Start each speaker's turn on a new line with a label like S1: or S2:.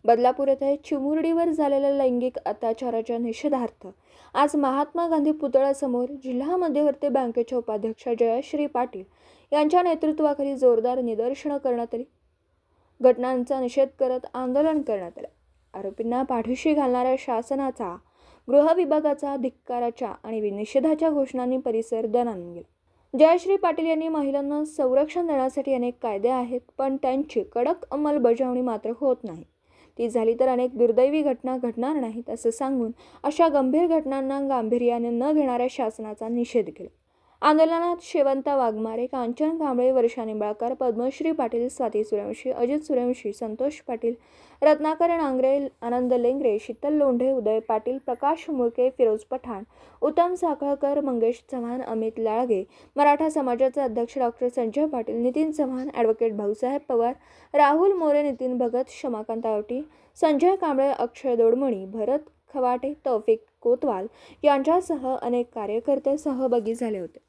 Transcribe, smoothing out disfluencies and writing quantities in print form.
S1: बदलापूर येथे चिमुरडीवर झालेल्या लैंगिक अत्याचाराच्या निषेधार्थ आज महात्मा गांधी पुतळ्यासमोर जिल्हा मध्यवर्ती बँकेच्या उपाध्यक्षा जयश्री पाटील यांच्या नेतृत्वाखाली जोरदार निदर्शनं करण्यात आली। घटनांचा निषेध करत आंदोलन करण्यात आले। आरोपींना पाठीशी घालणाऱ्या शासनाचा, गृह विभागाचा धिक्काराच्या आणि निषेधाच्या घोषणांनी परिसर दणाणून गेला। जयश्री पाटील यांनी महिलांना संरक्षण देण्यासाठी अनेक कायदे आहेत, पण त्यांची कडक अंमलबजावणी मात्र होत नाही। ती झाली तर अनेक दुर्दैवी घटना घडणार नाहीत असं सांगून अशा गंभीर घटनांना गांभीर्याने न घेणाऱ्या शासनाचा निषेध केला। आंदोलनात शेवंता वाघमारे, कांचन कांबळे, वर्षा निंबाळकर, पद्मश्री पाटील, स्वाती सूर्यवंशी, अजित सूर्यवंशी, संतोष पाटील, रत्नाकर नांगरे, आनंद लेंगरे, शीतल लोंढे, उदय पाटील, प्रकाश मुळके, फिरोज पठाण, उत्तम साखळकर, मंगेश चव्हाण, अमित लाळगे, मराठा समाजाचे अध्यक्ष डॉक्टर संजय पाटील, नितीन चव्हाण, ॲडव्होकेट भाऊसाहेब पवार, राहुल मोरे, नितीन भगत, शमाकांत आवटी, संजय कांबळे, अक्षय दोडमणी, भरत खवाटे, तौफिक कोतवाल यांच्यासह अनेक कार्यकर्ते सहभागी झाले होते।